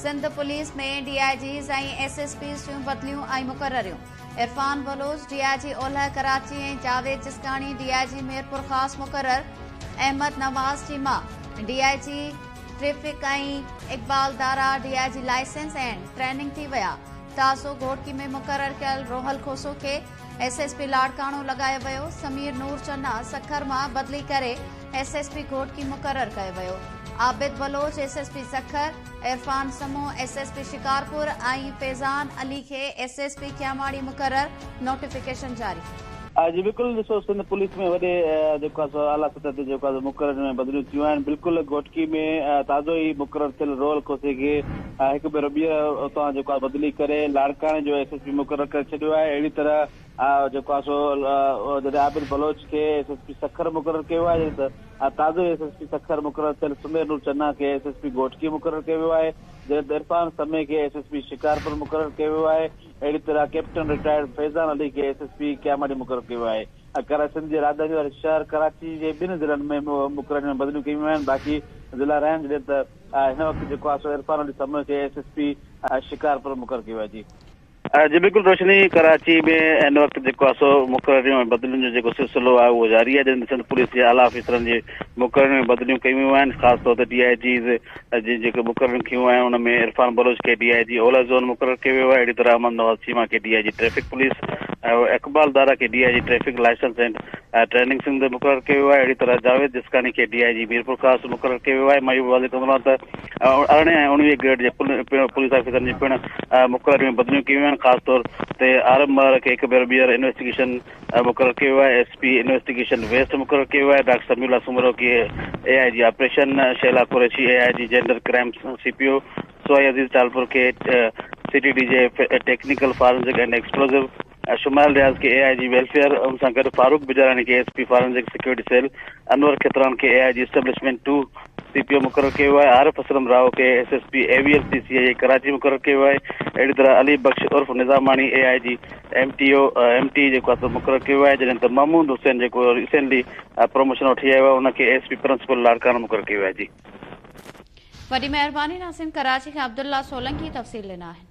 Sindh police में DIGs ऐं SSPs जूं बदलियूं ऐं मुक़ररियूं। इरफान बलोच DIG ओलह कराची ऐं जावेद जिस्कानी DIG मीरपुर ख़ासि मुक़रर। अहमद नवाज़ चीमा DIG ट्रैफिक ऐं Iqbal Dara DIG licence and training थी विया। ताज़ो घोटकी में मुक़रर कयल रोहल खोसो खे SSP लाड़काणो लगायो वियो। समीर नूर चन्ना सखर मां बदली करे SSP घोटकी मुक़रर कयो वियो। आबिद बलोच SSP सखर, इरफान समो SSP शिकारपुर ऐं फैज़ान अली खे SSP क्यामाड़ी मुक़रर। नोटिफिकेशन जारी। जी बिल्कुल ॾिसो सिंध पुलिस में वॾे आला सतह ते मुक़रर में बदिलियूं थियूं आहिनि। बिल्कुलु घोटकी में ताज़ो ई मुक़रर थियल रोहल खोसे खे हिकु भेरो ॿीहर उतां बदिली करे लाड़काणे जो SSP मुक़रर करे छॾियो आहे। अहिड़ी तरह आबिद बलोच खे SSP सखर मुक़रर कयो आहे त ताज़ो SSP सखर मुक़रर थियल सुमेर नूर चन्ना खे SSP घोटकी मुक़रर कयो वियो आहे। इरफान समे खे SSP शिकारपुर मुक़रर कयो वियो आहे। अहिड़ी तरह कैप्टन रिटायर्ड फैज़ान अली खे SSP क्यामाड़ी मुक़रर कयो आहे। सिंध जे राजधानी वारे शहर कराची जे ॿिनि ज़िलनि में मुक़रर में बदिलियूं कयूं आहिनि। बाक़ी ज़िला रहनि जॾहिं त हिन वक़्तु इरफान अली समे खे SSP शिकारपुर मुक़रर कयो आहे। जी बिल्कुल रोशनी, कराची में हिन वक़्तु मुक़ररियूं ऐं बदिलियुनि जो सिलसिलो आहे उहो जारी आहे। जंहिं सिंध पुलिस जे आला ऑफिसरनि जे मुक़ररियूं में बदिलियूं कयूं वियूं आहिनि। ख़ासि तौर ते DIGs जी जेके मुक़ररियूं कयूं आहिनि उन में इरफान बलोच खे DIG ओलह ज़ोन मुक़रर कयो वियो आहे। अहिड़ी तरह अहमद नवाज़ चीमा खे DIG traffic police, Iqbal Dara खे DIG traffic licence and training Sindh मुक़रर कयो वियो आहे। अहिड़ी तरह जावेद जिस्कानी खे DIG मीरपुर ख़ासि मुक़रर कयो वियो आहे। मां इहो वाज़िह कंदो आहियां त 18 ऐं 19 ग्रेड जे पुलिस ऑफिसरनि जी पिणु मुक़ररियूं में बदिलियूं कयूं आहिनि। ख़ासि तौर ते आरम मार खे हिकु भेरो ॿीहर इन्वेस्टिगेशन मुक़रर कयो आहे। SP इन्वेस्टिगेशन वेस्ट मुक़रर कयो आहे। डॉक्टर समीला सुमरो खे AIG operation, Shaila Qureshi AIG gender crime CPO, सोई अज़ीज़ टालपुर खे CTD J technical forensic and explosive, Shumail रियाज़ खे AIG वेलफेयर, उन सां गॾु फारूक बिजारानी खे SP फॉरेंसिक सिक्योरिटी सेल, अनवर खितरान खे AIG एस्टेब्लिशमेंट 2 CPO मुक़रर कयो आहे। आरिफ असलम राव खे SSP AVL CCI कराची मुक़रर कयो आहे। अहिड़ी तरह अली बख्श उर्फ निज़ामानी AIG MT मुक़रर कयो आहे। जॾहिं त महमूद हुसैन जेको रिसेंटली प्रमोशन वठी आयो आहे उनखे SP प्रिंसिपल लाड़काणो मुक़रर कयो आहे। जी वॾी महिरबानी नासिम। कराची खां अब्दुल्ला सोलंकी तफ़सील ॾिना आहिनि।